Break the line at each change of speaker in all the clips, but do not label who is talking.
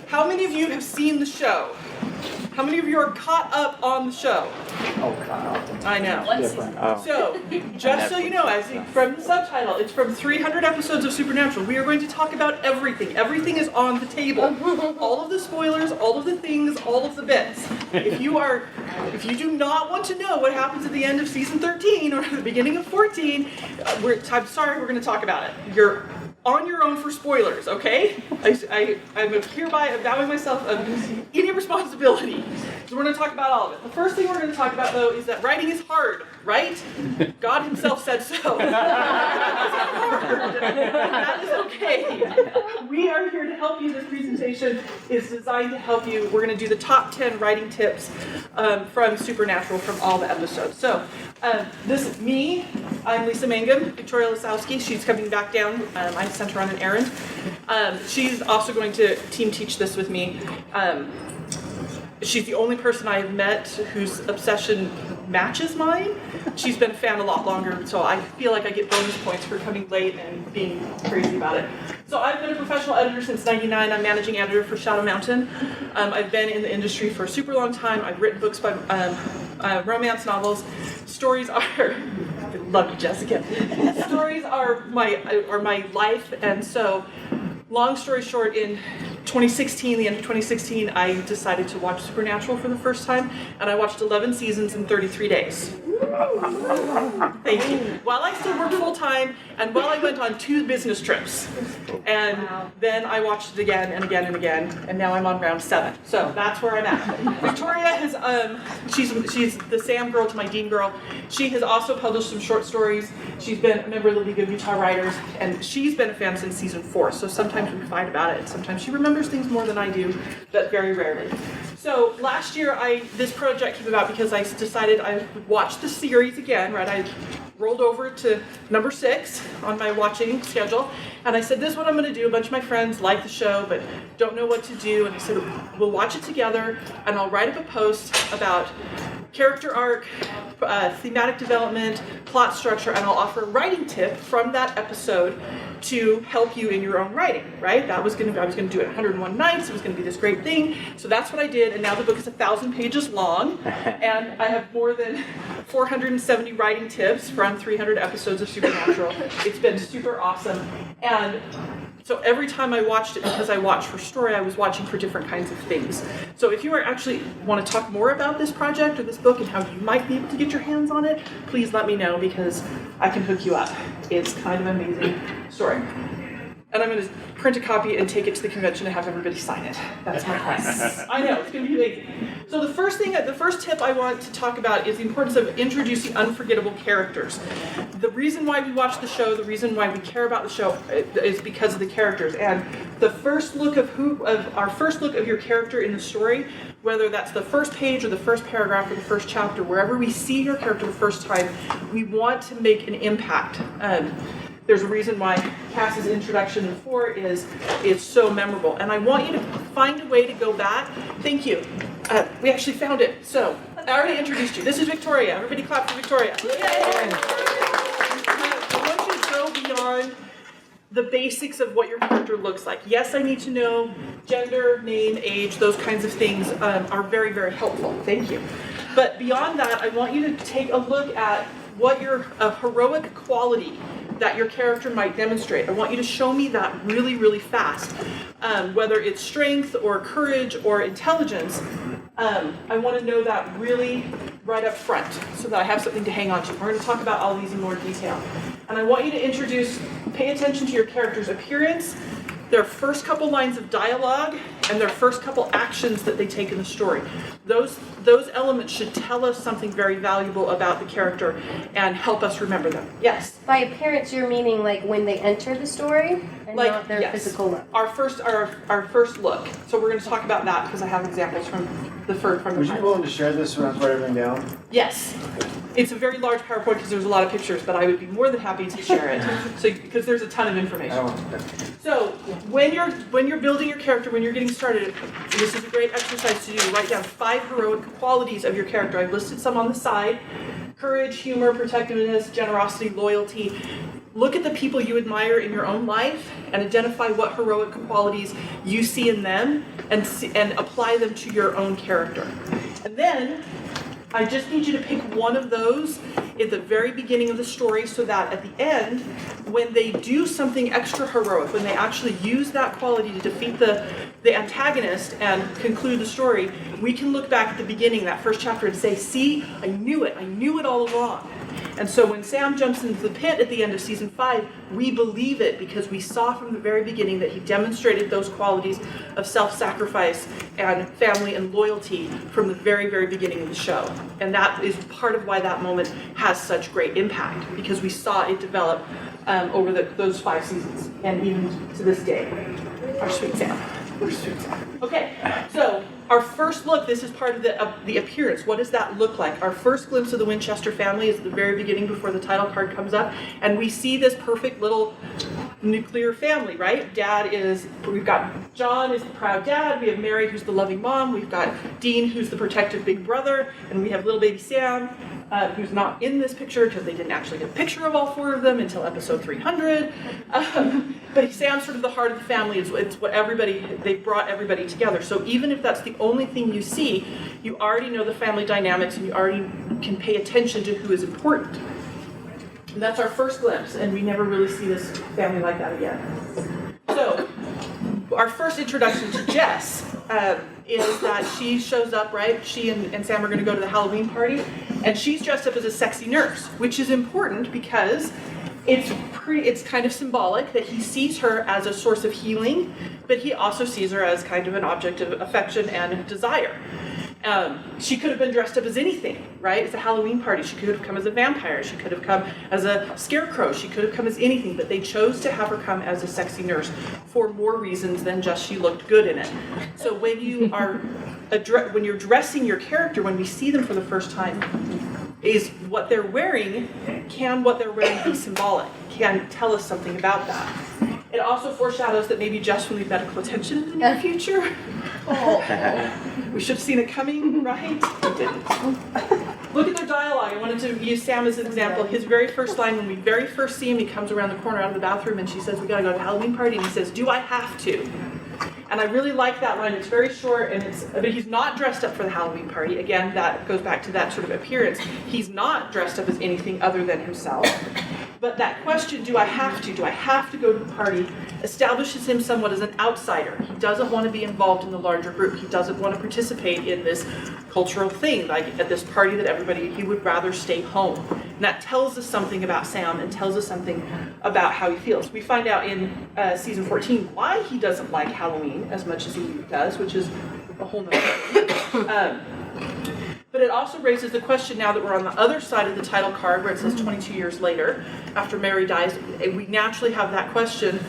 How many of you have seen the show? How many of you are caught up on the show?
Oh, God.
I know.
Different.
So, just so you know, as from the subtitle, it's from 300 episodes of Supernatural. We are going to talk about everything. Everything is on the table. All of the spoilers, all of the things, all of the bits. If you do not want to know what happens at the end of season 13 or the beginning of 14, I'm sorry, we're going to talk about it. You're on your own for spoilers, okay? I'm hereby avowing myself of any responsibility. So we're going to talk about all of it. The first thing we're going to talk about, though, is that writing is hard, right? God himself said so. That is okay. We are here to help you. This presentation is designed to help you. We're going to do the top 10 writing tips from Supernatural from all the episodes. So this is me. I'm Lisa Mangum, Victoria Lisowski. She's coming back down. I sent her on an errand. She's also going to team teach this with me. She's the only person I have met whose obsession matches mine. She's been a fan a lot longer, so I feel like I get bonus points for coming late and being crazy about it. So I've been a professional editor since '99. I'm managing editor for Shadow Mountain. I've been in the industry for a super long time. I've written books by romance novels. Stories are, I love you, Jessica. Stories are my life, and so long story short, in 2016, the end of 2016, I decided to watch Supernatural for the first time, and I watched 11 seasons in 33 days. Thank you. While I still worked full time, and while I went on 2 business trips, and then I watched it again and again and again, and now I'm on round 7. So that's where I'm at. Victoria has, she's the Sam girl to my Dean girl. She has also published some short stories. She's been a member of the League of Utah Writers, and she's been a fan since season 4. So sometimes we fight about it. Sometimes she remembers things more than I do, but very rarely. So last year, this project came about because I decided I would watch the series again, right? I rolled over to number 6 on my watching schedule, and I said, this is what I'm going to do. A bunch of my friends like the show, but don't know what to do, and I said, we'll watch it together, and I'll write up a post about character arc, thematic development, plot structure, and I'll offer a writing tip from that episode to help you in your own writing, right? I was going to do it 101 nights. It was going to be this great thing. So that's what I did, and now the book is 1,000 pages long, and I have more than 470 writing tips from 300 episodes of Supernatural. It's been super awesome, and so every time I watched it, because I watched for story, I was watching for different kinds of things. So if you actually want to talk more about this project or this book and how you might be able to get your hands on it, please let me know, because I can hook you up. It's kind of an amazing story. And I'm going to print a copy and take it to the convention and have everybody sign it. That's my plan. I know, it's going to be amazing. So the first tip I want to talk about is the importance of introducing unforgettable characters. The reason why we watch the show, the reason why we care about the show is because of the characters. And the first look our first look of your character in the story, whether that's the first page or the first paragraph or the first chapter, wherever we see your character the first time, we want to make an impact. There's a reason why Cass's introduction in 4 is so memorable. And I want you to find a way to go back. Thank you. We actually found it. So, I already introduced you. This is Victoria. Everybody clap for Victoria. Yay! I want you to go beyond the basics of what your character looks like. Yes, I need to know gender, name, age, those kinds of things are very, very helpful. Thank you. But beyond that, I want you to take a look at what your heroic quality that your character might demonstrate. I want you to show me that really, really fast. Whether it's strength or courage or intelligence, I want to know that really right up front so that I have something to hang on to. We're going to talk about all these in more detail. And I want you to pay attention to your character's appearance, their first couple lines of dialogue, and their first couple actions that they take in the story. Those elements should tell us something very valuable about the character and help us remember them. Yes?
By appearance, you're meaning like when they enter the story and not their
yes.
physical look.
Our first look. So we're going to talk about that because I have examples from the
Would you be willing to share this when I write everything down?
Yes. It's a very large PowerPoint because there's a lot of pictures, but I would be more than happy to share it. So because there's a ton of information. So when you're building your character, when you're getting started, this is a great exercise to do. Write down 5 heroic qualities of your character. I've listed some on the side: courage, humor, protectiveness, generosity, loyalty. look at the people you admire in your own life and identify what heroic qualities you see in them and apply them to your own character. And then I just need you to pick one of those at the very beginning of the story so that at the end, when they do something extra heroic, when they actually use that quality to defeat the antagonist and conclude the story, we can look back at the beginning, that first chapter, and say, see, I knew it all along. And so when Sam jumps into the pit at the end of season 5, we believe it because we saw from the very beginning that he demonstrated those qualities of self-sacrifice and family and loyalty from the very, very beginning of the show. And that is part of why that moment has such great impact, because we saw it develop over those 5 seasons and even to this day. Our sweet Sam. Okay, so our first look, this is part of the appearance. What does that look like? Our first glimpse of the Winchester family is at the very beginning before the title card comes up, and we see this perfect little nuclear family, right? We've got John is the proud dad, we have Mary who's the loving mom, we've got Dean who's the protective big brother, and we have little baby Sam who's not in this picture because they didn't actually get a picture of all 4 of them until episode 300. But Sam's sort of the heart of the family. It's what they've brought everybody together. So even if that's the only thing you see, you already know the family dynamics and you already can pay attention to who is important. And that's our first glimpse, and we never really see this family like that again. So our first introduction to Jess is that she shows up, right? She and Sam are going to go to the Halloween party, and she's dressed up as a sexy nurse, which is important because it's kind of symbolic that he sees her as a source of healing, but he also sees her as kind of an object of affection and desire. She could have been dressed up as anything, right? It's a Halloween party. She could have come as a vampire. She could have come as a scarecrow. She could have come as anything, but they chose to have her come as a sexy nurse for more reasons than just she looked good in it. So when you are when you're dressing your character, when we see them for the first time, is what they're wearing, can what they're wearing be symbolic? Can tell us something about that? It also foreshadows that maybe Jess will need medical attention in the near future. We should have seen it coming, right? We didn't. Look at their dialogue. I wanted to use Sam as an example. His very first line, when we very first see him, he comes around the corner out of the bathroom and she says, we gotta go to the Halloween party, and he says, do I have to? And I really like that line. It's very short, but he's not dressed up for the Halloween party. Again, that goes back to that sort of appearance. He's not dressed up as anything other than himself. But that question, do I have to? Do I have to go to the party? Establishes him somewhat as an outsider. He doesn't want to be involved in the larger group. He doesn't want to participate in this cultural thing, like at this party that he would rather stay home. And that tells us something about Sam and tells us something about how he feels. We find out in season 14 why he doesn't like Halloween as much as he does, which is a whole nother thing. But it also raises the question, now that we're on the other side of the title card where it says 22 years later, after Mary dies, we naturally have that question,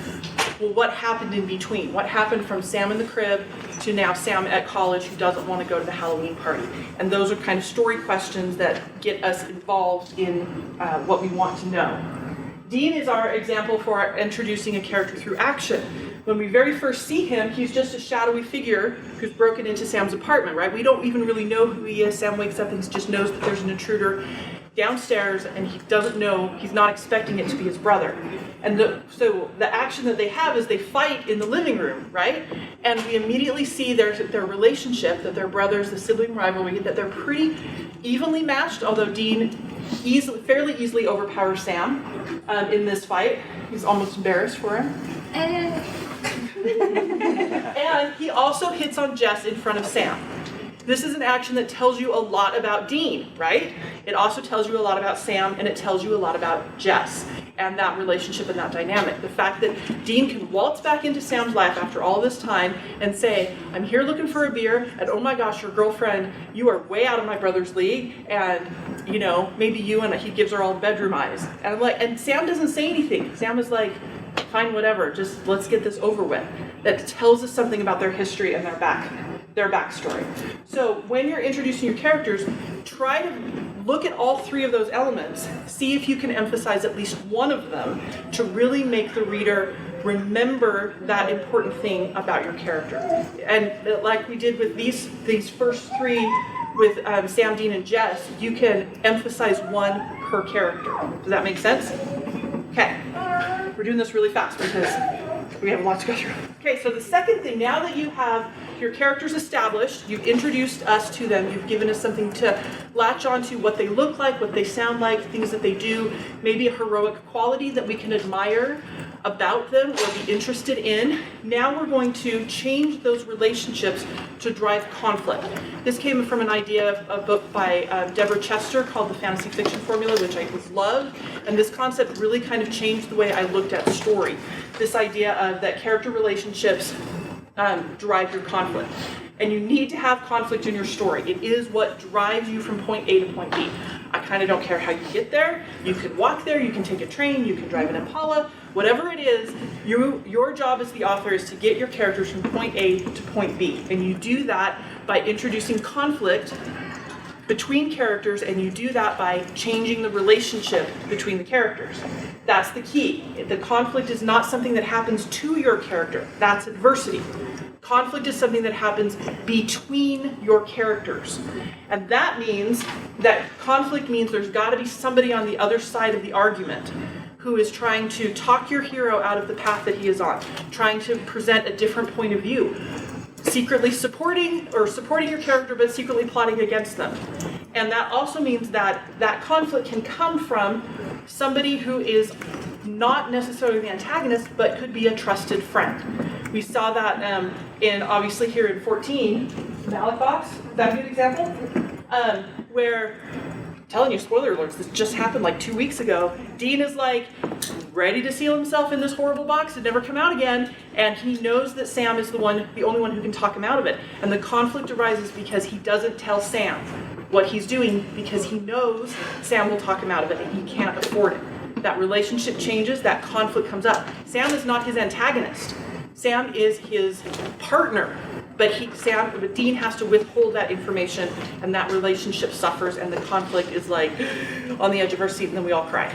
well, what happened in between? What happened from Sam in the crib to now Sam at college who doesn't want to go to the Halloween party? And those are kind of story questions that get us involved in what we want to know. Dean is our example for introducing a character through action. When we very first see him, he's just a shadowy figure who's broken into Sam's apartment, right? We don't even really know who he is. Sam wakes up and he just knows that there's an intruder downstairs, and he doesn't know, he's not expecting it to be his brother. And so the action that they have is they fight in the living room, right? And we immediately see their relationship, that they're brothers, the sibling rivalry, that they're pretty evenly matched, although Dean fairly easily overpowers Sam in this fight. He's almost embarrassed for him. And he also hits on Jess in front of Sam. This is an action that tells you a lot about Dean, right? It also tells you a lot about Sam, and it tells you a lot about Jess and that relationship and that dynamic. The fact that Dean can waltz back into Sam's life after all this time and say, I'm here looking for a beer, and oh my gosh, your girlfriend, you are way out of my brother's league, and you know, maybe you, and he gives her all bedroom eyes. And I'm like, and Sam doesn't say anything. Sam is like, fine, whatever, just let's get this over with. That tells us something about their history and their backstory. So when you're introducing your characters, try to look at all 3 of those elements, see if you can emphasize at least one of them to really make the reader remember that important thing about your character. And like we did with these first 3 with Sam, Dean, and Jess, you can emphasize one per character. Does that make sense? Okay, we're doing this really fast because we have a lot to go through. Okay, so the second thing, now that you have your characters established, you've introduced us to them, you've given us something to latch onto, what they look like, what they sound like, things that they do, maybe a heroic quality that we can admire about them or be interested in. Now we're going to change those relationships to drive conflict. This came from an idea of a book by Deborah Chester called The Fantasy Fiction Formula, which I love, and this concept really kind of changed the way I looked at story. This idea of that character relationships drive your conflict. And you need to have conflict in your story. It is what drives you from point A to point B. I kind of don't care how you get there. You can walk there, you can take a train, you can drive an Impala, whatever it is, your job as the author is to get your characters from point A to point B. And you do that by introducing conflict between characters, and you do that by changing the relationship between the characters. That's the key. The conflict is not something that happens to your character. That's adversity. Conflict is something that happens between your characters. And that means that conflict means there's got to be somebody on the other side of the argument who is trying to talk your hero out of the path that he is on, trying to present a different point of view, secretly supporting your character but secretly plotting against them. And that also means that that conflict can come from somebody who is not necessarily the antagonist but could be a trusted friend. We saw that obviously here in 14, Ballot Box, is that a good example? Where, I'm telling you, spoiler alerts, this just happened like 2 weeks ago. Dean is like ready to seal himself in this horrible box and never come out again, and he knows that Sam is the only one who can talk him out of it. And the conflict arises because he doesn't tell Sam what he's doing because he knows Sam will talk him out of it and he can't afford it. That relationship changes, that conflict comes up. Sam is not his antagonist. Sam is his partner, but Dean has to withhold that information, and that relationship suffers, and the conflict is like on the edge of our seat, and then we all cry.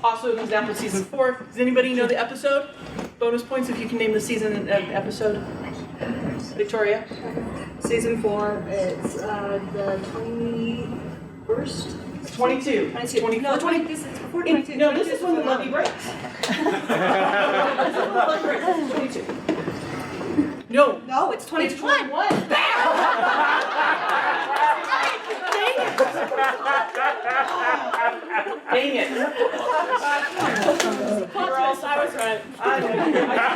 Also, an example of season 4. Does anybody know the episode? Bonus points if you can name the season and episode. Victoria?
Season 4, it's the 21st?
22. 24,
No,
20.
This is before 22.
No, this is when the levy breaks. This is when the levy breaks. This is 22. No.
No, it's 21.
It's 21. Dang it.
I was right.
I did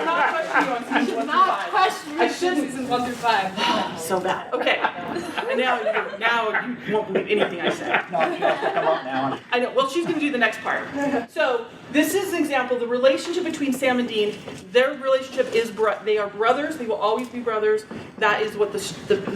not question you on season 1 through 5.
Question
I shouldn't.
season 1 through 5.
So bad. Okay. And now you won't believe anything I say.
No, she has to come up now.
I know. Well, she's going to do the next part. So this is an example. The relationship between Sam and Dean. Their relationship is they are brothers. They will always be brothers. That is what the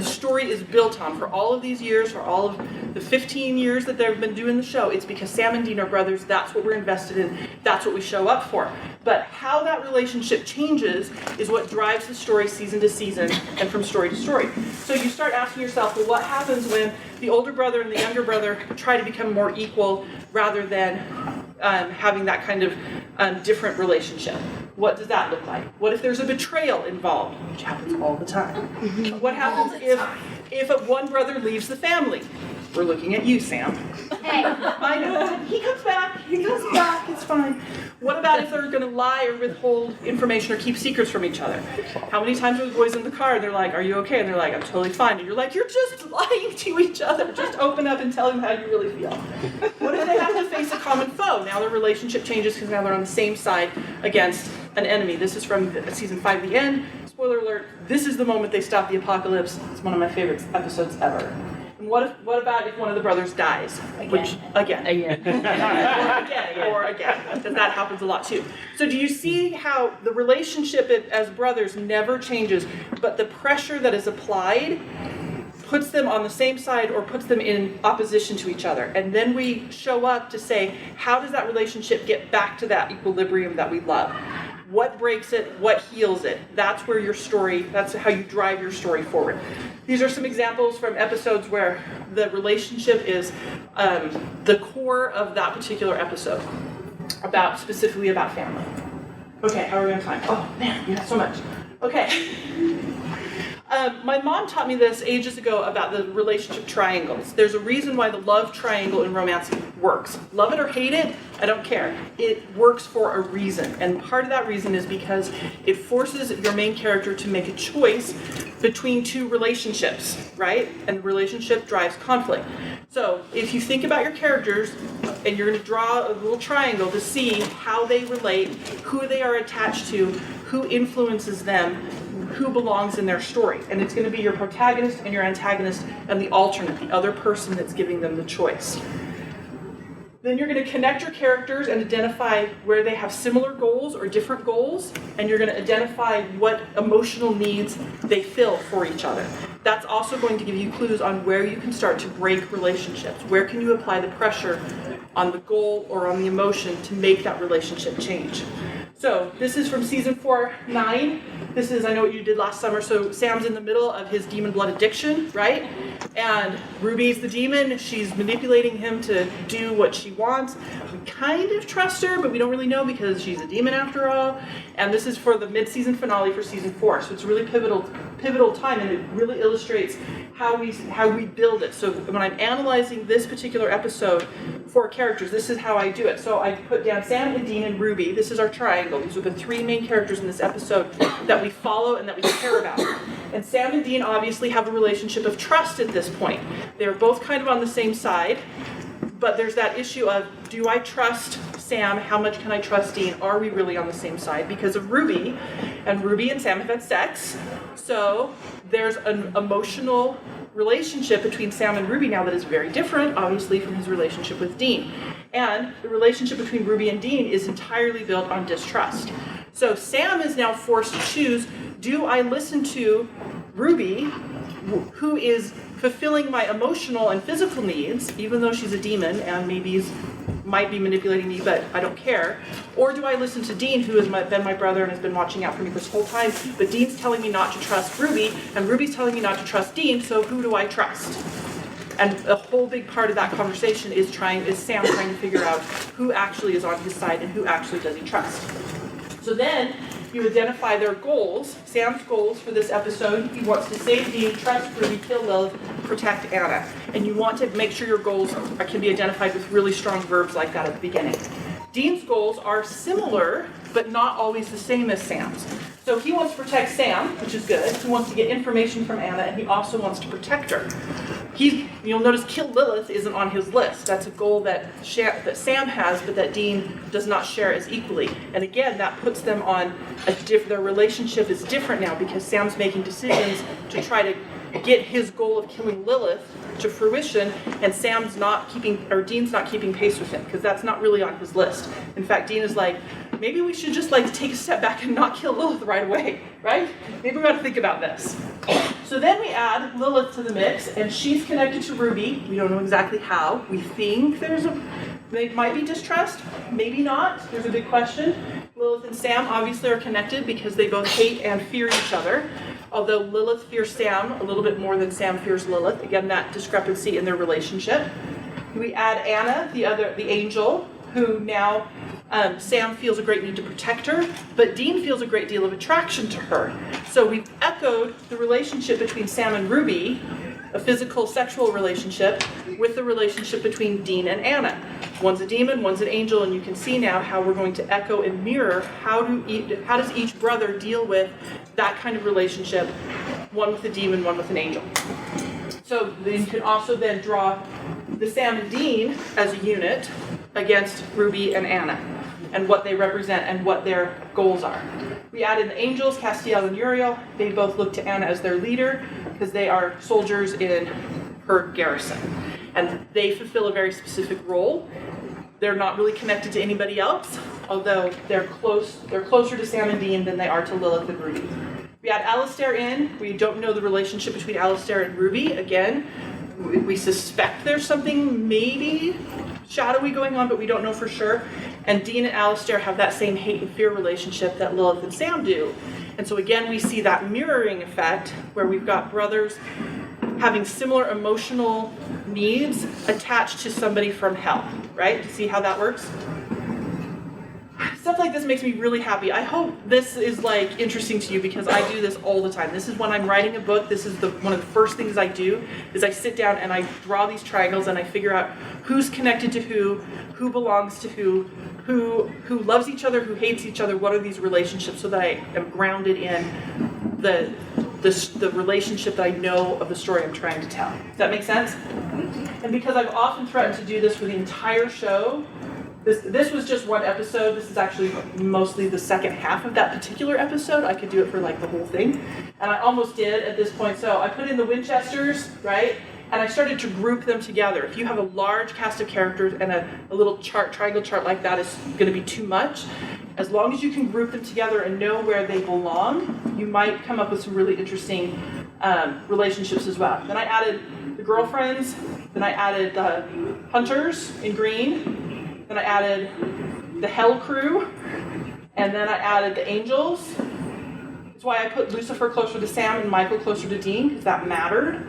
story is built on. For all of these years, for all of the 15 years that they've been doing the show, it's because Sam and Dean are brothers. That's what we're invested in. That's what we show up for. But how that relationship changes is what drives the story season to season and from story to story. So you start asking yourself, well, what happens when the older brother and the younger brother try to become more equal rather than having that kind of different relationship? What does that look like? What if there's a betrayal involved, which happens all the time? What happens if one brother leaves the family? We're looking at you, Sam.
Hey.
I know. He comes back. It's fine. What about if they're going to lie or withhold information or keep secrets from each other? How many times are the boys in the car and they're like, "Are you okay?" And they're like, "I'm totally fine." And you're like, "You're just lying to each other. Just open up and tell them how you really feel." What if they have to face a common foe? Now their relationship changes because now they're on the same side against an enemy. This is from season 5, the end. Spoiler alert, this is the moment they stop the apocalypse. It's one of my favorite episodes ever. And what about if one of the brothers dies? Again. Or again, because that happens a lot too. So do you see how the relationship as brothers never changes, but the pressure that is applied puts them on the same side or puts them in opposition to each other. And then we show up to say, how does that relationship get back to that equilibrium that we love? What breaks it? What heals it? That's where your story, that's how you drive your story forward. These are some examples from episodes where the relationship is the core of that particular episode, specifically about family. Okay, how are we on time? Oh man, we have so much. Okay. My mom taught me this ages ago about the relationship triangles. There's a reason why the love triangle in romance works. Love it or hate it, I don't care. It works for a reason. And part of that reason is because it forces your main character to make a choice between two relationships, right? And the relationship drives conflict. So if you think about your characters, and you're going to draw a little triangle to see how they relate, who they are attached to, who influences them, who belongs in their story. And it's going to be your protagonist and your antagonist and the alternate, the other person that's giving them the choice. Then you're going to connect your characters and identify where they have similar goals or different goals, and you're going to identify what emotional needs they fill for each other. That's also going to give you clues on where you can start to break relationships. Where can you apply the pressure on the goal or on the emotion to make that relationship change? So this is from season 4, 9. This is, I know what you did last summer. So Sam's in the middle of his demon blood addiction, right? And Ruby's the demon. She's manipulating him to do what she wants. We kind of trust her, but we don't really know because she's a demon after all. And this is for the mid-season finale for season 4. So it's a really pivotal time, and it really illustrates how we build it. So when I'm analyzing this particular episode for characters, this is how I do it. So I put down Sam and Dean and Ruby. This is our triangle. These are the 3 main characters in this episode that we follow and that we care about. And Sam and Dean obviously have a relationship of trust at this point. They're both kind of on the same side, but there's that issue of, do I trust Sam? How much can I trust Dean? Are we really on the same side? Because of Ruby, and Ruby and Sam have had sex, so there's an emotional relationship between Sam and Ruby now that is very different, obviously, from his relationship with Dean. And the relationship between Ruby and Dean is entirely built on distrust. So Sam is now forced to choose, do I listen to Ruby, who is fulfilling my emotional and physical needs, even though she's a demon and might be manipulating me, but I don't care? Or do I listen to Dean, who has been my brother and has been watching out for me this whole time, but Dean's telling me not to trust Ruby, and Ruby's telling me not to trust Dean, so who do I trust? And a whole big part of that conversation is Sam trying to figure out who actually is on his side and who actually does he trust. So then you identify their goals. Sam's goals for this episode: he wants to save Dean, trust Ruby, kill Lilith, protect Anna. And you want to make sure your goals can be identified with really strong verbs like that at the beginning. Dean's goals are similar, but not always the same as Sam's. So he wants to protect Sam, which is good. He wants to get information from Anna, and he also wants to protect her. You'll notice kill Lilith isn't on his list. That's a goal that Sam has, but that Dean does not share as equally. And again, that puts them on their relationship is different now because Sam's making decisions to try to get his goal of killing Lilith to fruition, and Dean's not keeping pace with him because that's not really on his list. In fact, Dean is like, maybe we should just take a step back and not kill Lilith right away, right? Maybe we got to think about this. So then we add Lilith to the mix, and she's connected to Ruby. We don't know exactly how. We think there might be distrust, maybe not. There's a big question. Lilith and Sam obviously are connected because they both hate and fear each other. Although Lilith fears Sam a little bit more than Sam fears Lilith. Again, that discrepancy in their relationship. We add Anna, the angel, who now Sam feels a great need to protect her, but Dean feels a great deal of attraction to her. So we've echoed the relationship between Sam and Ruby, a physical, sexual relationship, with the relationship between Dean and Anna. One's a demon, one's an angel, and you can see now how we're going to echo and mirror how does each brother deal with that kind of relationship, one with a demon, one with an angel. So then you can also then draw the Sam and Dean as a unit against Ruby and Anna, and what they represent and what their goals are. We added the angels, Castiel and Uriel. They both look to Anna as their leader because they are soldiers in her garrison. And they fulfill a very specific role. They're not really connected to anybody else, although they're closer to Sam and Dean than they are to Lilith and Ruby. We add Alistair in. We don't know the relationship between Alistair and Ruby. Again, we suspect there's something maybe shadowy going on, but we don't know for sure. And Dean and Alistair have that same hate and fear relationship that Lilith and Sam do. And so again, we see that mirroring effect where we've got brothers having similar emotional needs attached to somebody from hell, right? Do you see how that works? Some stuff like this makes me really happy. I hope this is like interesting to you because I do this all the time. This is when I'm writing a book. This is one of the first things I do is I sit down and I draw these triangles and I figure out who's connected to who belongs to who loves each other, who hates each other. What are these relationships so that I am grounded in the relationship that I know of the story I'm trying to tell. Does that make sense? And because I've often threatened to do this for the entire show, this was just one episode. This is actually mostly the second half of that particular episode. I could do it for like the whole thing. And I almost did at this point. So I put in the Winchesters, right? And I started to group them together. If you have a large cast of characters and a little chart, triangle chart like that is going to be too much. As long as you can group them together and know where they belong, you might come up with some really interesting relationships as well. Then I added the girlfriends. Then I added the hunters in green. Then I added the Hell crew. And then I added the angels. That's why I put Lucifer closer to Sam and Michael closer to Dean, because that mattered.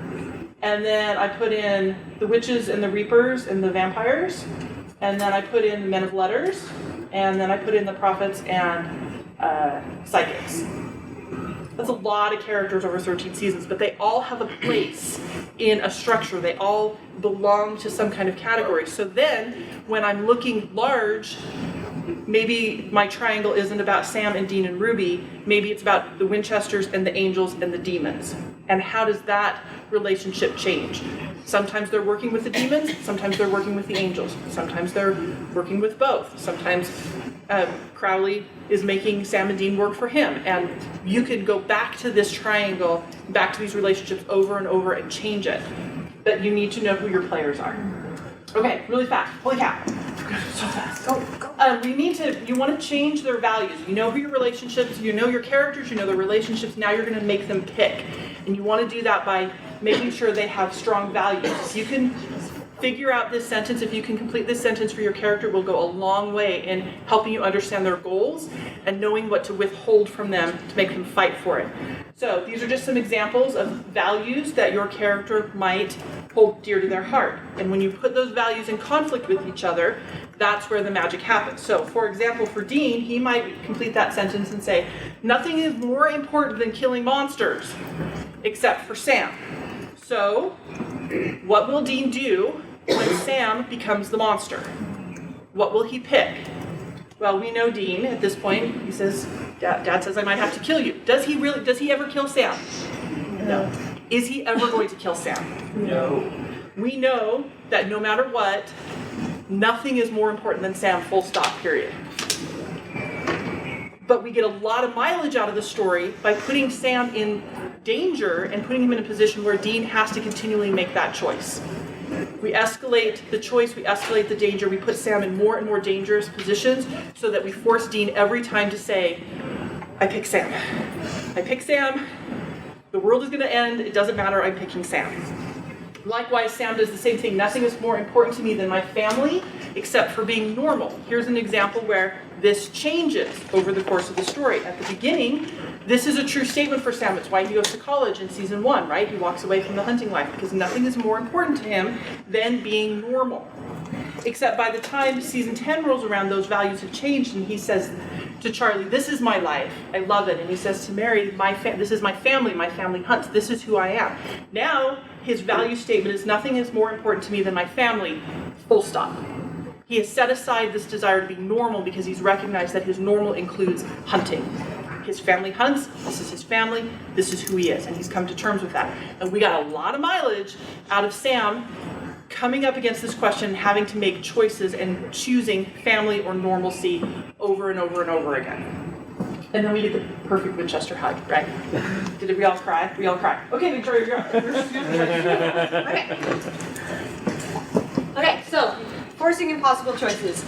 And then I put in the witches and the reapers and the vampires. And then I put in the men of letters. And then I put in the prophets and psychics. That's a lot of characters over 13 seasons, but they all have a place in a structure. They all belong to some kind of category. So then, when I'm looking large, maybe my triangle isn't about Sam and Dean and Ruby. Maybe it's about the Winchesters and the angels and the demons. And how does that relationship change? Sometimes they're working with the demons, sometimes they're working with the angels, sometimes they're working with both. Sometimes Crowley is making Sam and Dean work for him. And you could go back to this triangle, back to these relationships over and over and change it. But you need to know who your players are. Okay, really fast. Holy cow. So fast. Go. You want to change their values. You know who your relationships, you know your characters, you know their relationships. Now you're going to make them pick. And you want to do that by making sure they have strong values. You can figure out this sentence. If you can complete this sentence for your character, will go a long way in helping you understand their goals and knowing what to withhold from them to make them fight for it. So these are just some examples of values that your character might hold dear to their heart. And when you put those values in conflict with each other, that's where the magic happens. So for example, for Dean, he might complete that sentence and say, nothing is more important than killing monsters, except for Sam. So what will Dean do when Sam becomes the monster? What will he pick? Well, we know Dean at this point. He says, Dad says I might have to kill you. Does he ever kill Sam? No. Is he ever going to kill Sam? No. We know that no matter what, nothing is more important than Sam, full stop, period. But we get a lot of mileage out of the story by putting Sam in danger and putting him in a position where Dean has to continually make that choice. We escalate the choice, we escalate the danger, we put Sam in more and more dangerous positions so that we force Dean every time to say, I pick Sam. I pick Sam. The world is going to end. It doesn't matter. I'm picking Sam. Likewise, Sam does the same thing. Nothing is more important to me than my family, except for being normal. Here's an example where this changes over the course of the story. At the beginning, this is a true statement for Sam. It's why he goes to college in season 1, right? He walks away from the hunting life because nothing is more important to him than being normal. Except by the time season 10 rolls around, those values have changed, and he says to Charlie, this is my life, I love it. And he says to Mary, this is my family hunts, this is who I am. Now, his value statement is nothing is more important to me than my family, full stop. He has set aside this desire to be normal because he's recognized that his normal includes hunting. His family hunts, this is his family, this is who he is, and he's come to terms with that. And we got a lot of mileage out of Sam coming up against this question, having to make choices and choosing family or normalcy over and over and over again. And then we get the perfect Winchester hug, right? Did we all cry? We all cry. Okay, Victoria, you're up.
Okay, so forcing impossible choices.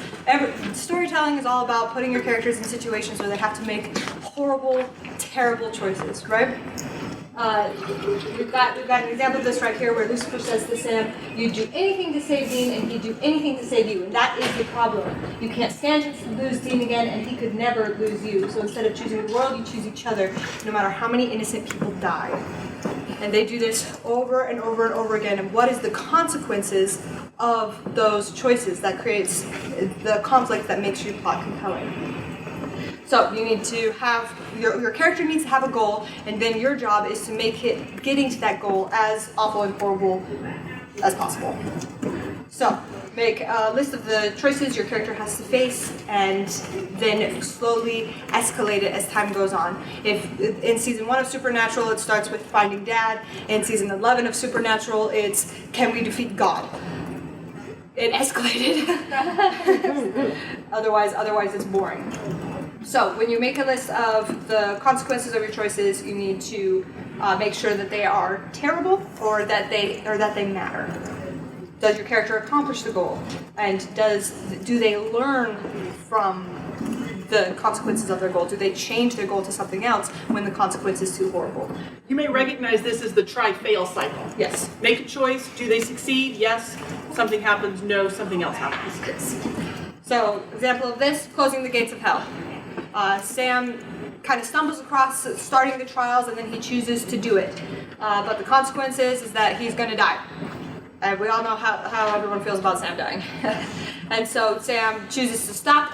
Storytelling is all about putting your characters in situations where they have to make horrible, terrible choices, right? We've got an example of this right here where Lucifer says to Sam, you'd do anything to save Dean and he'd do anything to save you, and that is the problem. You can't stand to lose Dean again, and he could never lose you. So instead of choosing the world, you choose each other, no matter how many innocent people die. And they do this over and over and over again. And what is the consequences of those choices that creates the conflict that makes your plot compelling? So you need to have, your character needs to have a goal, and then your job is to make it, getting to that goal as awful and horrible as possible. So, make a list of the choices your character has to face, and then slowly escalate it as time goes on. If in season 1 of Supernatural it starts with finding Dad, in season 11 of Supernatural it's can we defeat God? It escalated. Otherwise it's boring. So when you make a list of the consequences of your choices, you need to make sure that they are terrible or that they matter. Does your character accomplish the goal? And do they learn from the consequences of their goal? Do they change their goal to something else when the consequence is too horrible?
You may recognize this as the try-fail cycle.
Yes.
Make a choice. Do they succeed? Yes. Something happens. No. Something else happens.
Yes. So, example of this, closing the gates of hell. Sam kind of stumbles across starting the trials, and then he chooses to do it. But the consequence is that he's going to die. And we all know how everyone feels about Sam dying. And so Sam chooses to stop,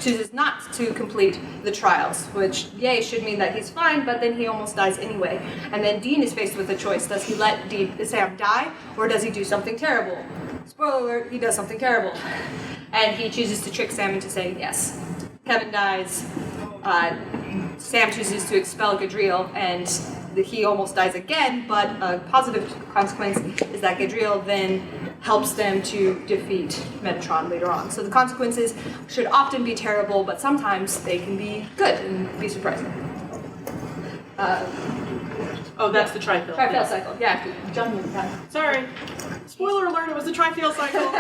chooses not to complete the trials, which, yay, should mean that he's fine, but then he almost dies anyway. And then Dean is faced with a choice. Does he let Sam die, or does he do something terrible? Spoiler alert, he does something terrible. And he chooses to trick Sam into saying yes. Kevin dies. Sam chooses to expel Gadriel, and he almost dies again, but a positive consequence is that Gadriel then helps them to defeat Metatron later on. So the consequences should often be terrible, but sometimes they can be good and be surprising.
Oh, that's the tri-fail.
Tri-fail cycle, yeah. Jump in that.
Sorry. Spoiler alert, it was the tri-fail cycle.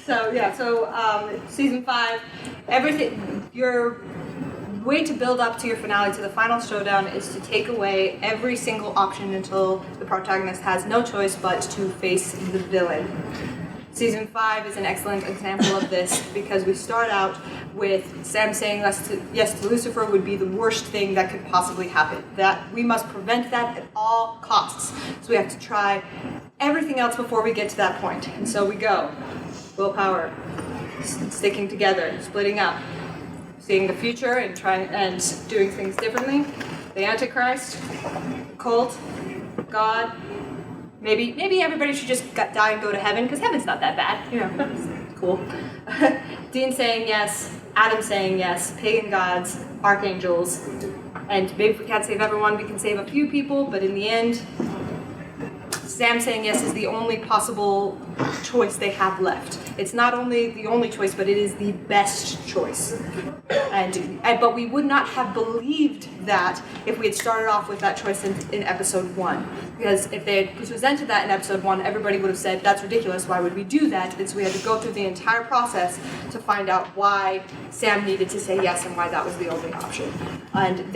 So season 5, everything, your way to build up to your finale, to the final showdown, is to take away every single option until the protagonist has no choice but to face the villain. Season 5 is an excellent example of this because we start out with Sam saying yes to Lucifer would be the worst thing that could possibly happen. That we must prevent that at all costs. So we have to try everything else before we get to that point. And so we go. Willpower, sticking together, splitting up, seeing the future and doing things differently. The Antichrist, cult, God. Maybe everybody should just die and go to heaven, because heaven's not that bad. You know, it's cool. Dean saying yes, Adam saying yes, pagan gods, archangels, and maybe if we can't save everyone, we can save a few people, but in the end, Sam saying yes is the only possible choice they have left. It's not only the only choice, but it is the best choice. But we would not have believed that if we had started off with that choice in episode 1. Because if they had presented that in episode 1, everybody would have said, that's ridiculous, why would we do that? And so we had to go through the entire process to find out why Sam needed to say yes and why that was the only option. And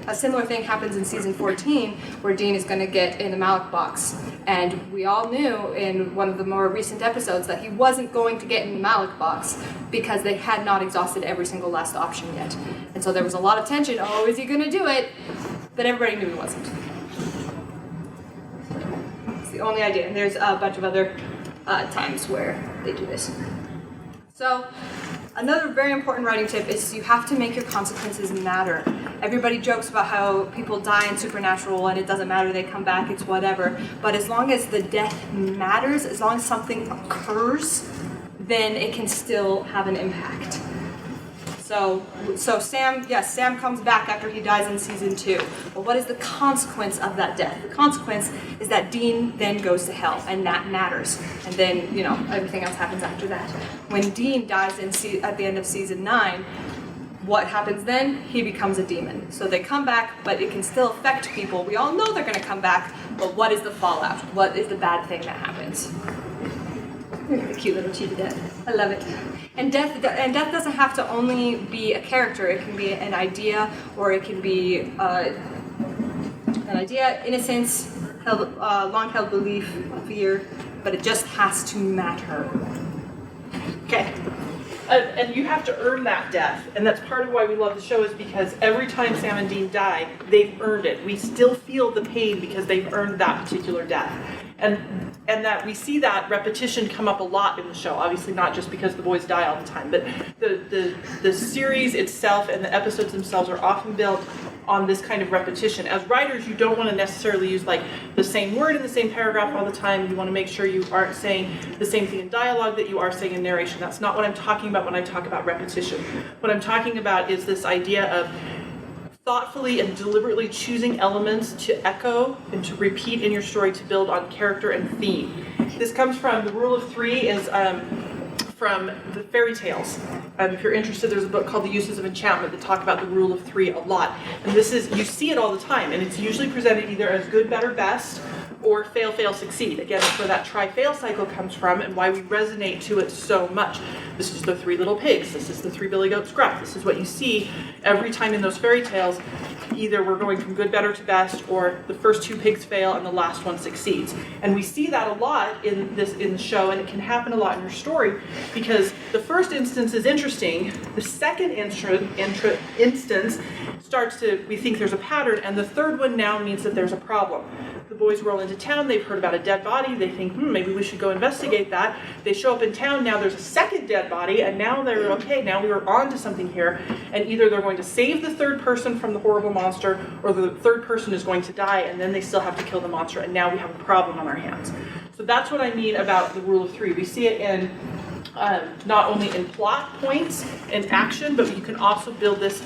a similar thing happens in season 14, where Dean is going to get in the Malik box. And we all knew in one of the more recent episodes that he wasn't going to get in the Malik box because they had not exhausted every single last option yet. And so there was a lot of tension. Oh, is he going to do it? But everybody knew he wasn't. It's the only idea. And there's a bunch of other times where they do this. So another very important writing tip is you have to make your consequences matter. Everybody jokes about how people die in Supernatural and it doesn't matter, they come back, it's whatever. But as long as the death matters, as long as something occurs, then it can still have an impact. So Sam comes back after he dies in season 2. But what is the consequence of that death? The consequence is that Dean then goes to hell, and that matters. And then, everything else happens after that. When Dean dies at the end of season 9, what happens then? He becomes a demon. So they come back, but it can still affect people. We all know they're going to come back, but what is the fallout? What is the bad thing that happens? The cute little cheetah death. I love it. And death doesn't have to only be a character. It can be an idea, or it can be an idea, innocence, long-held belief, fear, but it just has to matter.
Okay. And you have to earn that death. And that's part of why we love the show, is because every time Sam and Dean die, they've earned it. We still feel the pain because they've earned that particular death. and that we see that repetition come up a lot in the show. Obviously not just because the boys die all the time, but the series itself and the episodes themselves are often built on this kind of repetition. As writers, you don't want to necessarily use like the same word in the same paragraph all the time. You want to make sure you aren't saying the same thing in dialogue that you are saying in narration. That's not what I'm talking about when I talk about repetition. What I'm talking about is this idea of thoughtfully and deliberately choosing elements to echo and to repeat in your story to build on character and theme. This comes from the rule of three, is from the fairy tales. If you're interested, there's a book called The Uses of Enchantment that talk about the rule of three a lot. And this is, you see it all the time, and it's usually presented either as good, better, best, or fail, fail, succeed. Again, that's where that try-fail cycle comes from and why we resonate to it so much. This is the three little pigs. This is the three billy goats gruff. This is what you see every time in those fairy tales. Either we're going from good, better to best, or the first two pigs fail and the last one succeeds. And we see that a lot in the show, and it can happen a lot in your story because the first instance is interesting. The second instance starts to, we think there's a pattern, and the third one now means that there's a problem. The boys roll into town, they've heard about a dead body, they think, maybe we should go investigate that. They show up in town, now there's a second dead body, and now they're, okay, now we were on to something here, and either they're going to save the third person from the horrible monster, or the third person is going to die, and then they still have to kill the monster, and now we have a problem on our hands. So that's what I mean about the rule of three. We see it in not only in plot points and action, but you can also build this,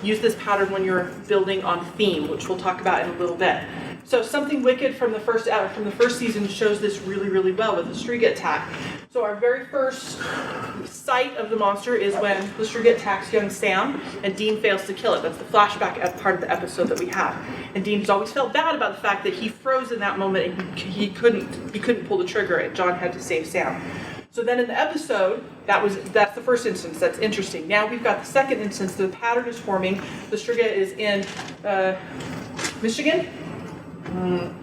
use this pattern when you're building on theme, which we'll talk about in a little bit. So Something Wicked from the first season shows this really, really well with the Striga attack. So our very first sight of the monster is when the Striga attacks young Sam and Dean fails to kill it. That's the flashback part of the episode that we have. And Dean's always felt bad about the fact that he froze in that moment and he couldn't pull the trigger and John had to save Sam. So then in the episode, that's the first instance. That's interesting. Now we've got the second instance. The pattern is forming. The Striga is in Michigan.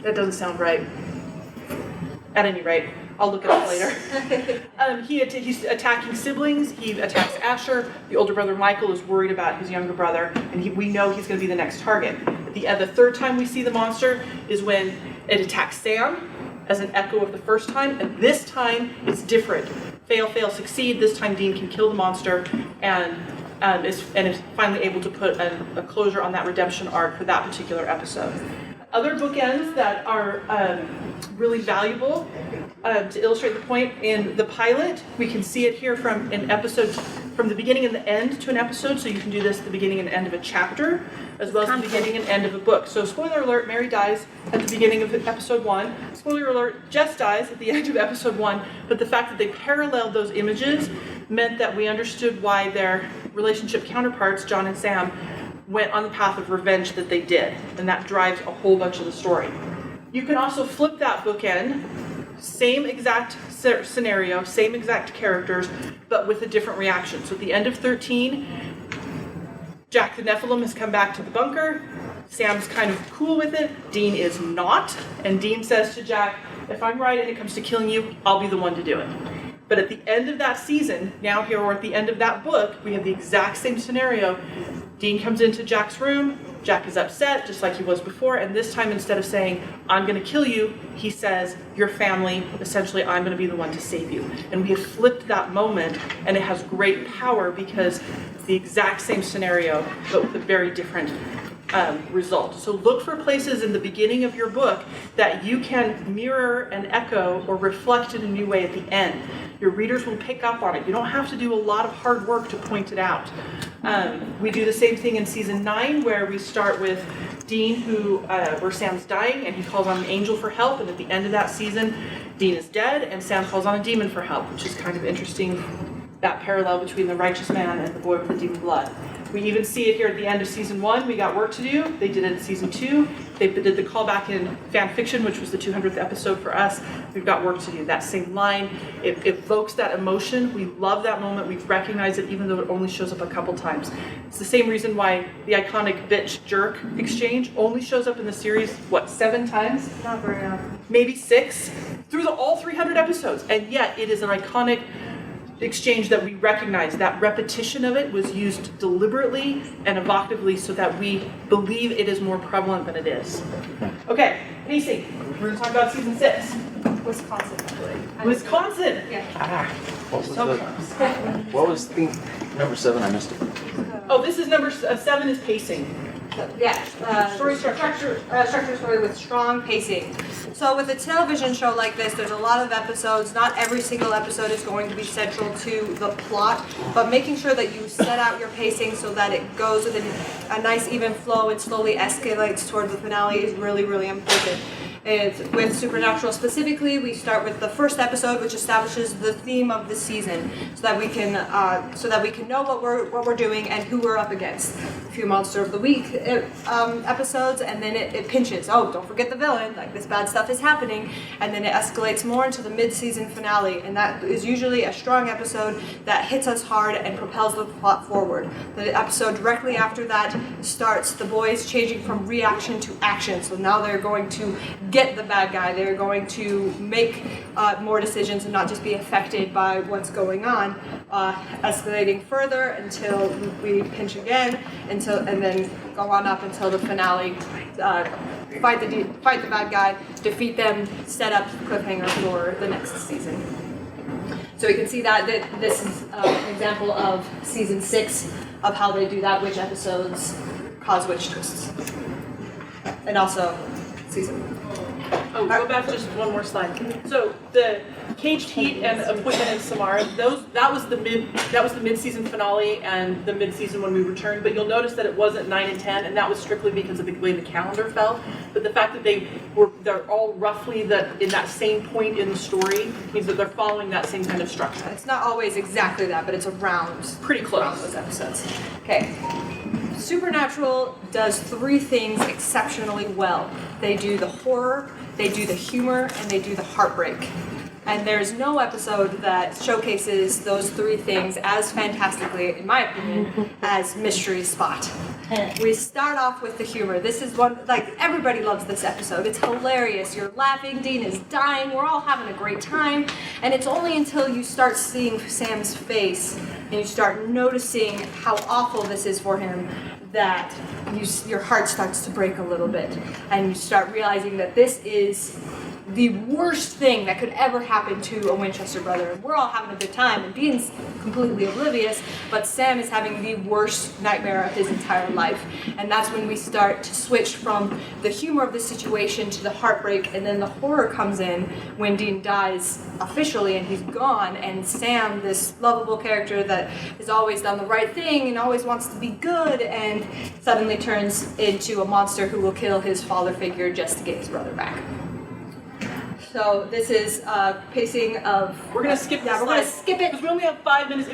That doesn't sound right. At any rate, I'll look it up later. He's attacking siblings. He attacks Asher. The older brother Michael is worried about his younger brother, and we know he's going to be the next target. The third time we see the monster is when it attacks Sam as an echo of the first time, and this time it's different. Fail, fail, succeed. This time Dean can kill the monster and is finally able to put a closure on that redemption arc for that particular episode. Other bookends that are really valuable to illustrate the point in the pilot, we can see it here from an episode, from the beginning and the end to an episode, so you can do this at the beginning and end of a chapter, as well as the beginning and end of a book. So spoiler alert, Mary dies at the beginning of episode 1. Spoiler alert, Jess dies at the end of episode 1, but the fact that they paralleled those images meant that we understood why their relationship counterparts, John and Sam, went on the path of revenge that they did, and that drives a whole bunch of the story. You can also flip that bookend, same exact scenario, same exact characters, but with a different reaction. So at the end of 13, Jack the Nephilim has come back to the bunker. Sam's kind of cool with it. Dean is not, and Dean says to Jack, if I'm right and it comes to killing you, I'll be the one to do it. But at the end of that season, now here, or at the end of that book, we have the exact same scenario. Dean comes into Jack's room, Jack is upset, just like he was before, and this time instead of saying, I'm going to kill you, he says, your family, essentially, I'm going to be the one to save you. And we have flipped that moment, and it has great power because it's the exact same scenario, but with a very different result. So look for places in the beginning of your book that you can mirror and echo or reflect in a new way at the end. Your readers will pick up on it. You don't have to do a lot of hard work to point it out. We do the same thing in season 9 where we start with Dean where Sam's dying and he calls on an angel for help, and at the end of that season Dean is dead and Sam calls on a demon for help, which is kind of interesting, that parallel between the righteous man and the boy with the demon blood. We even see it here at the end of season 1. We got work to do. They did it in season 2. They did the callback in fan fiction, which was the 200th episode for us. We've got work to do. That same line, it evokes that emotion. We love that moment. We've recognized it even though it only shows up a couple times. It's the same reason why the iconic bitch jerk exchange only shows up in the series, 7 times?
Not very often.
Maybe 6 through all 300 episodes. And yet it is an iconic exchange that we recognize. That repetition of it was used deliberately and evocatively so that we believe it is more prevalent than it is. Okay, pacing. We're going to talk about season 6.
Wisconsin, actually.
Wisconsin.
Yeah.
What was
So
the,
close.
what was theme number 7? I missed it.
Oh, this is number 7 is pacing.
Yeah.
Story structure.
Structure story with strong pacing. So with a television show like this, there's a lot of episodes. Not every single episode is going to be central to the plot, but making sure that you set out your pacing so that it goes with a nice even flow and slowly escalates towards the finale is really, really important. With Supernatural specifically, we start with the first episode, which establishes the theme of the season, so that we can know what we're doing and who we're up against. A few Monster of the Week episodes, and then it pinches. Oh, don't forget the villain! Like this bad stuff is happening, and then it escalates more into the mid-season finale, and that is usually a strong episode that hits us hard and propels the plot forward. The episode directly after that starts the boys changing from reaction to action. So now they're going to get the bad guy. They're going to make more decisions and not just be affected by what's going on, escalating further until we pinch again, and then go on up until the finale. Fight the bad guy, defeat them, set up cliffhanger for the next season. So we can see that this is an example of season 6 of how they do that, which episodes cause which twists, and also season.
Oh, go back just one more slide. So the Caged Heat and Appointment in Samara, that was the mid-season finale and the mid-season when we returned. But you'll notice that it wasn't 9 and 10, and that was strictly because of the way the calendar fell. But the fact that they're all roughly in that same point in the story means that they're following that same kind of structure.
It's not always exactly that, but it's around
Pretty close.
around those episodes. Okay. Supernatural does 3 things exceptionally well. They do the horror, they do the humor, and they do the heartbreak. And there's no episode that showcases those 3 things as fantastically, in my opinion, as Mystery Spot. We start off with the humor. This is one, like, everybody loves this episode. It's hilarious. You're laughing, Dean is dying, we're all having a great time. And it's only until you start seeing Sam's face and you start noticing how awful this is for him that your heart starts to break a little bit. And you start realizing that this is the worst thing that could ever happen to a Winchester brother. And we're all having a good time, and Dean's completely oblivious, but Sam is having the worst nightmare of his entire life. And that's when we start to switch from the humor of the situation to the heartbreak, and then the horror comes in when Dean dies officially and he's gone, and Sam, this lovable character that has always done the right thing and always wants to be good, and suddenly turns into a monster who will kill his father figure just to get his brother back. So this is pacing of.
We're gonna skip this
Yeah, we're
slide.
gonna skip it.
Because we only have 5 minutes.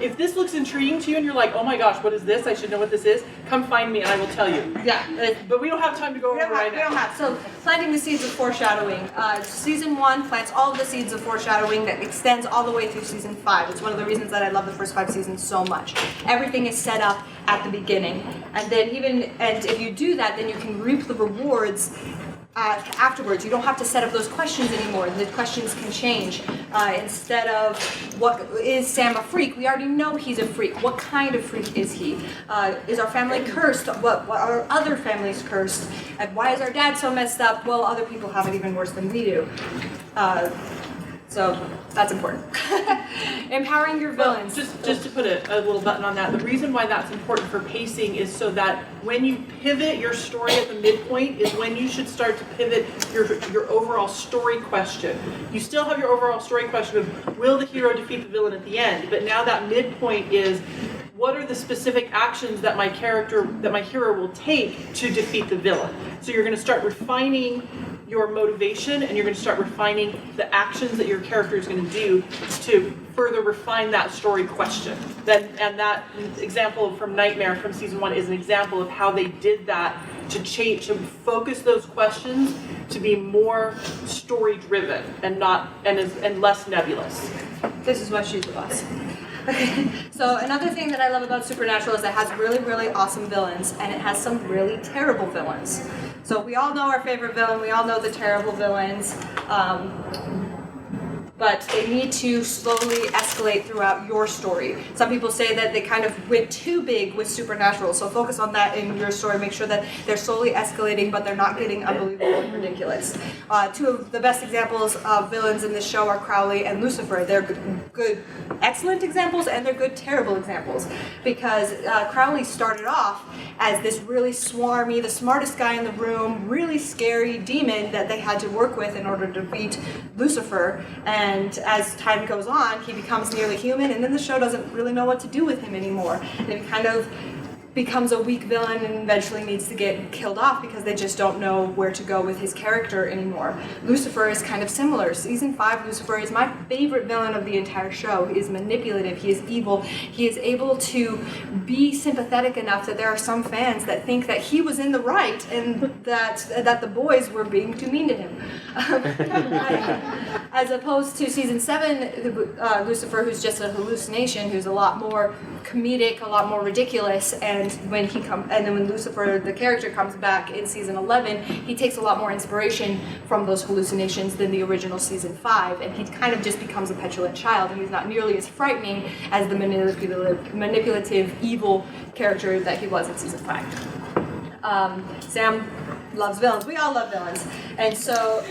If this looks intriguing to you and you're like, oh my gosh, what is this? I should know what this is. Come find me and I will tell you.
Yeah.
But we don't have time to go over it right now.
So, planting the seeds of foreshadowing. Season 1 plants all of the seeds of foreshadowing that extends all the way through season 5. It's one of the reasons that I love the first 5 seasons so much. Everything is set up at the beginning. And then if you do that, then you can reap the rewards afterwards. You don't have to set up those questions anymore. The questions can change. Instead of, what is Sam a freak? We already know he's a freak. What kind of freak is he? Is our family cursed? What are other families cursed? And why is our dad so messed up? Well, other people have it even worse than we do. So that's important. Empowering your villains.
Just to put a little button on that, the reason why that's important for pacing is so that when you pivot your story at the midpoint is when you should start to pivot your overall story question. You still have your overall story question of, will the hero defeat the villain at the end? But now that midpoint is, what are the specific actions that my hero will take to defeat the villain? So you're going to start refining your motivation, and you're going to start refining the actions that your character is going to do to further refine that story question. And that example from Nightmare from season 1 is an example of how they did that to focus those questions to be more story driven and less nebulous.
This is why she's the boss. So another thing that I love about Supernatural is that it has really, really awesome villains, and it has some really terrible villains. So we all know our favorite villain, we all know the terrible villains. but they need to slowly escalate throughout your story. Some people say that they kind of went too big with supernatural, so focus on that in your story. Make sure that they're slowly escalating, but they're not getting unbelievable and ridiculous. Two of the best examples of villains in this show are Crowley and Lucifer. They're good, excellent examples, and they're good, terrible examples, because Crowley started off as this really swarmy, the smartest guy in the room, really scary demon that they had to work with in order to beat Lucifer. And as time goes on, he becomes nearly human, and then the show doesn't really know what to do with him anymore. And he kind of becomes a weak villain and eventually needs to get killed off because they just don't know where to go with his character anymore. Lucifer is kind of similar. Season 5 Lucifer is my favorite villain of the entire show. He is manipulative, he is evil, he is able to be sympathetic enough that there are some fans that think that he was in the right and that the boys were being too mean to him. As opposed to Season 7 Lucifer, who's just a hallucination, who's a lot more comedic, a lot more ridiculous, and then when Lucifer, the character, comes back in Season 11, he takes a lot more inspiration from those hallucinations than the original Season 5, and he kind of just becomes a petulant child, and he's not nearly as frightening as the manipulative, evil character that he was in Season 5. Sam loves villains. We all love villains. And so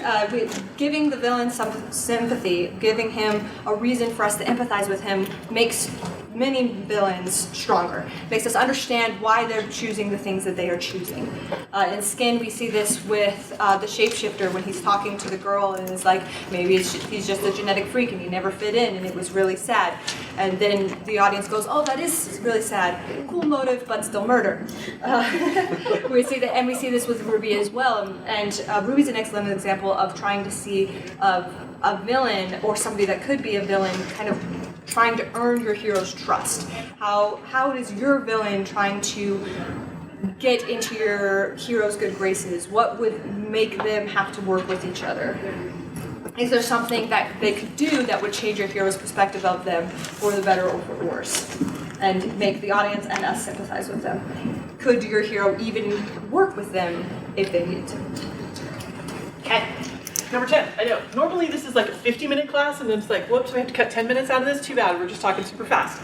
giving the villain some sympathy, giving him a reason for us to empathize with him, makes many villains stronger. Makes us understand why they're choosing the things that they are choosing. In Skin, we see this with the shapeshifter when he's talking to the girl and it's like, maybe he's just a genetic freak and he never fit in and it was really sad. And then the audience goes, oh, that is really sad. Cool motive, but still murder. We see that, and we see this with Ruby as well. And Ruby's an excellent example of trying to see a villain or somebody that could be a villain kind of trying to earn your hero's trust. How is your villain trying to get into your hero's good graces? What would make them have to work with each other? Is there something that they could do that would change your hero's perspective of them for the better or for the worse? And make the audience and us sympathize with them? Could your hero even work with them if they needed to?
Okay. Number 10, I know. Normally this is like a 50-minute class, and then it's like, whoops, we have to cut 10 minutes out of this? Too bad, we're just talking super fast.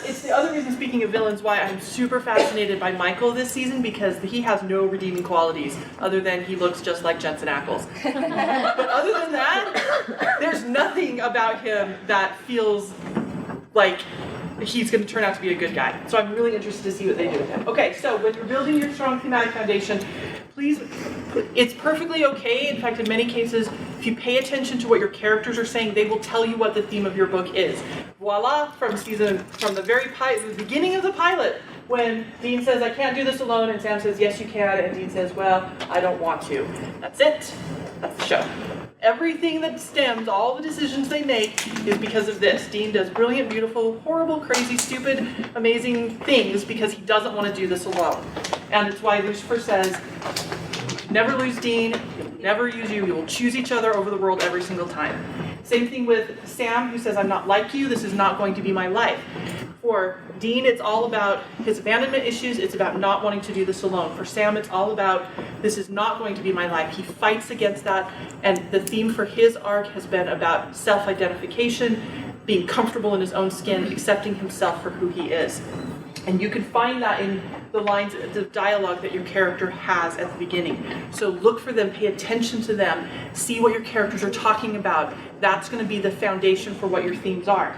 It's the other reason, speaking of villains, why I'm super fascinated by Michael this season, because he has no redeeming qualities, other than he looks just like Jensen Ackles. But other than that, there's nothing about him that feels like he's going to turn out to be a good guy. So I'm really interested to see what they do with him. Okay, so when you're building your strong thematic foundation, please, it's perfectly okay. In fact, in many cases, if you pay attention to what your characters are saying, they will tell you what the theme of your book is. Voila, from the beginning of the pilot, when Dean says, I can't do this alone, and Sam says, yes, you can, and Dean says, well, I don't want to. That's it. That's the show. Everything that stems, all the decisions they make, is because of this. Dean does brilliant, beautiful, horrible, crazy, stupid, amazing things because he doesn't want to do this alone. And it's why Lucifer says, never lose Dean, never use you, we will choose each other over the world every single time. Same thing with Sam, who says, I'm not like you, this is not going to be my life. For Dean, it's all about his abandonment issues, it's about not wanting to do this alone. For Sam, it's all about, this is not going to be my life. He fights against that, and the theme for his arc has been about self-identification, being comfortable in his own skin, accepting himself for who he is. And you can find that in the lines, the dialogue that your character has at the beginning. So look for them, pay attention to them, see what your characters are talking about. That's going to be the foundation for what your themes are.